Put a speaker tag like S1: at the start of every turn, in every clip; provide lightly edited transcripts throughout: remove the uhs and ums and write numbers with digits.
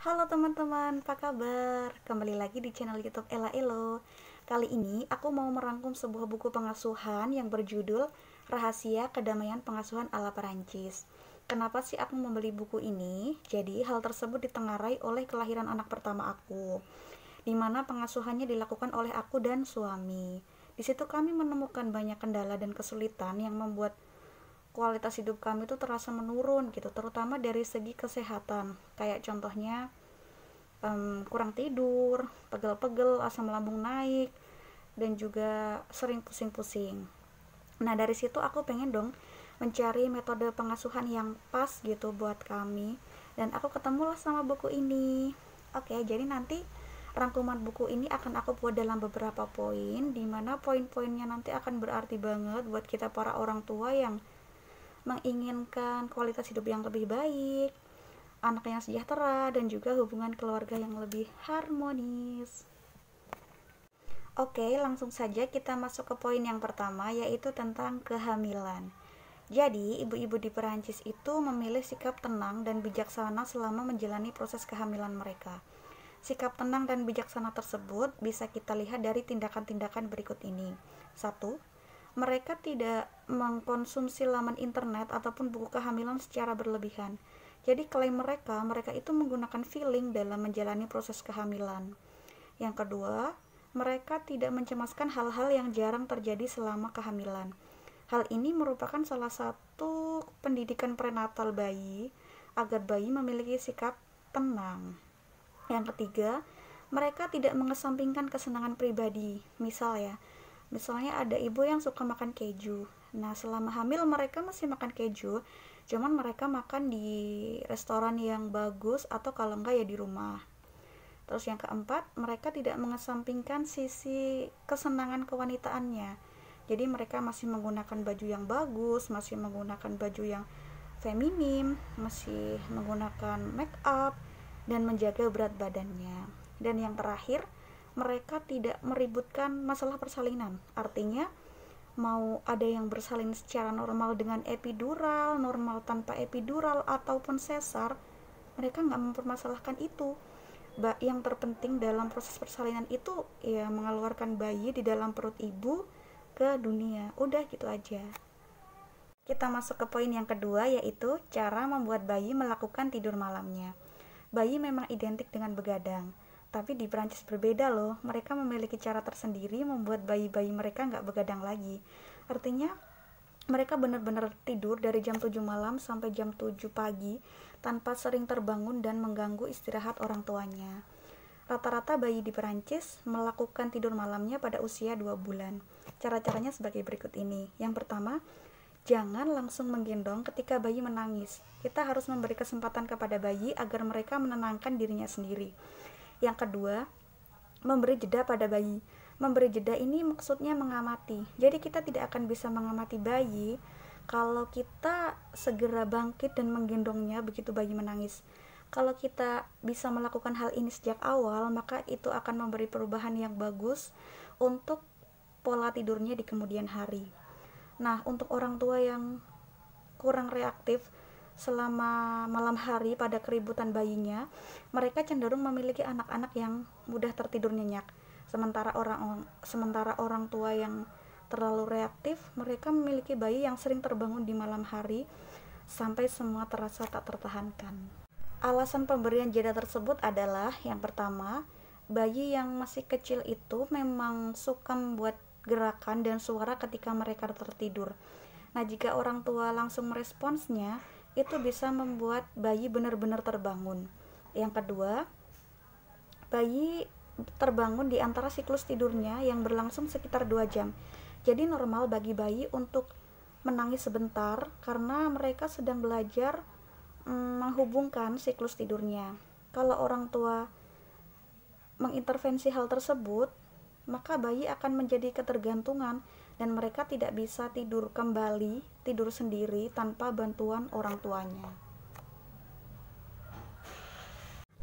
S1: Halo teman-teman, apa kabar? Kembali lagi di channel YouTube Ella Elo. Kali ini aku mau merangkum sebuah buku pengasuhan yang berjudul Rahasia Kedamaian Pengasuhan ala Perancis. Kenapa sih aku membeli buku ini? Jadi hal tersebut ditengarai oleh kelahiran anak pertama aku, di mana pengasuhannya dilakukan oleh aku dan suami. Di situ kami menemukan banyak kendala dan kesulitan yang membuat kualitas hidup kami itu terasa menurun gitu, terutama dari segi kesehatan. Kayak contohnya kurang tidur, pegel-pegel, asam lambung naik, dan juga sering pusing-pusing. Nah dari situ aku pengen dong mencari metode pengasuhan yang pas gitu buat kami, dan aku ketemulah sama buku ini. Oke, jadi nanti rangkuman buku ini akan aku buat dalam beberapa poin, dimana poin-poinnya nanti akan berarti banget buat kita para orang tua yang menginginkan kualitas hidup yang lebih baik, anak yang sejahtera, dan juga hubungan keluarga yang lebih harmonis. Oke, langsung saja kita masuk ke poin yang pertama, yaitu tentang kehamilan. Jadi, ibu-ibu di Perancis itu memilih sikap tenang dan bijaksana selama menjalani proses kehamilan mereka. Sikap tenang dan bijaksana tersebut bisa kita lihat dari tindakan-tindakan berikut ini. 1. Mereka tidak mengkonsumsi laman internet ataupun buku kehamilan secara berlebihan. Jadi klaim mereka itu menggunakan feeling dalam menjalani proses kehamilan. Yang kedua, mereka tidak mencemaskan hal-hal yang jarang terjadi selama kehamilan. Hal ini merupakan salah satu pendidikan prenatal bayi agar bayi memiliki sikap tenang. Yang ketiga, mereka tidak mengesampingkan kesenangan pribadi. Misalnya ada ibu yang suka makan keju. Nah, selama hamil mereka masih makan keju, cuman mereka makan di restoran yang bagus atau kalau enggak ya di rumah. Terus yang keempat, mereka tidak mengesampingkan sisi kesenangan kewanitaannya. Jadi mereka masih menggunakan baju yang bagus, masih menggunakan baju yang feminim, masih menggunakan make up, dan menjaga berat badannya. Dan yang terakhir, mereka tidak meributkan masalah persalinan. Artinya, mau ada yang bersalin secara normal dengan epidural, normal tanpa epidural, ataupun sesar, mereka nggak mempermasalahkan itu. Yang terpenting dalam proses persalinan itu ya mengeluarkan bayi di dalam perut ibu ke dunia. Udah gitu aja. Kita masuk ke poin yang kedua, yaitu cara membuat bayi melakukan tidur malamnya. Bayi memang identik dengan begadang, tapi di Prancis berbeda loh. Mereka memiliki cara tersendiri membuat bayi-bayi mereka nggak begadang lagi. Artinya mereka benar-benar tidur dari jam 7 malam sampai jam 7 pagi tanpa sering terbangun dan mengganggu istirahat orang tuanya. Rata-rata bayi di Perancis melakukan tidur malamnya pada usia 2 bulan. Cara-caranya sebagai berikut ini. Yang pertama, jangan langsung menggendong ketika bayi menangis. Kita harus memberi kesempatan kepada bayi agar mereka menenangkan dirinya sendiri. Yang kedua, memberi jeda pada bayi. Memberi jeda ini maksudnya mengamati. Jadi kita tidak akan bisa mengamati bayi kalau kita segera bangkit dan menggendongnya begitu bayi menangis. Kalau kita bisa melakukan hal ini sejak awal, maka itu akan memberi perubahan yang bagus untuk pola tidurnya di kemudian hari. Nah, untuk orang tua yang kurang reaktif selama malam hari pada keributan bayinya, mereka cenderung memiliki anak-anak yang mudah tertidur nyenyak. Sementara orang tua yang terlalu reaktif, mereka memiliki bayi yang sering terbangun di malam hari sampai semua terasa tak tertahankan. Alasan pemberian jeda tersebut adalah yang pertama, bayi yang masih kecil itu memang suka membuat gerakan dan suara ketika mereka tertidur. Nah, jika orang tua langsung meresponsnya, itu bisa membuat bayi benar-benar terbangun. Yang kedua, bayi terbangun di antara siklus tidurnya yang berlangsung sekitar 2 jam. Jadi normal bagi bayi untuk menangis sebentar karena mereka sedang belajar menghubungkan siklus tidurnya. Kalau orang tua mengintervensi hal tersebut, maka bayi akan menjadi ketergantungan dan mereka tidak bisa tidur kembali, tidur sendiri tanpa bantuan orang tuanya.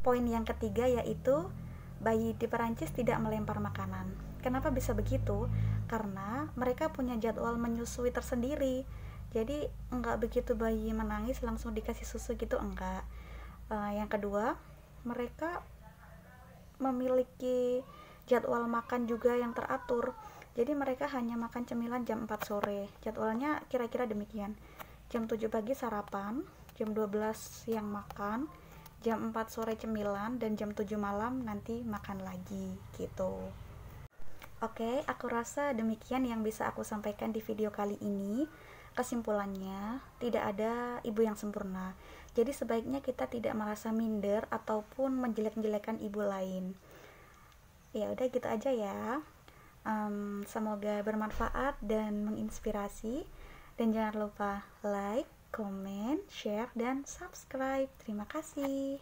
S1: Poin yang ketiga yaitu bayi di Perancis tidak melempar makanan. Kenapa bisa begitu? Karena mereka punya jadwal menyusui tersendiri. Jadi enggak begitu bayi menangis langsung dikasih susu gitu, enggak. Yang kedua, mereka memiliki jadwal makan juga yang teratur. Jadi mereka hanya makan cemilan jam 4 sore. Jadwalnya kira-kira demikian. Jam 7 pagi sarapan, jam 12 siang makan, jam 4 sore cemilan, dan jam 7 malam nanti makan lagi gitu. Oke, aku rasa demikian yang bisa aku sampaikan di video kali ini. Kesimpulannya, tidak ada ibu yang sempurna. Jadi sebaiknya kita tidak merasa minder ataupun menjelek-jelekan ibu lain. Ya udah gitu aja ya. Semoga bermanfaat dan menginspirasi. Dan jangan lupa like, comment, share, dan subscribe. Terima kasih.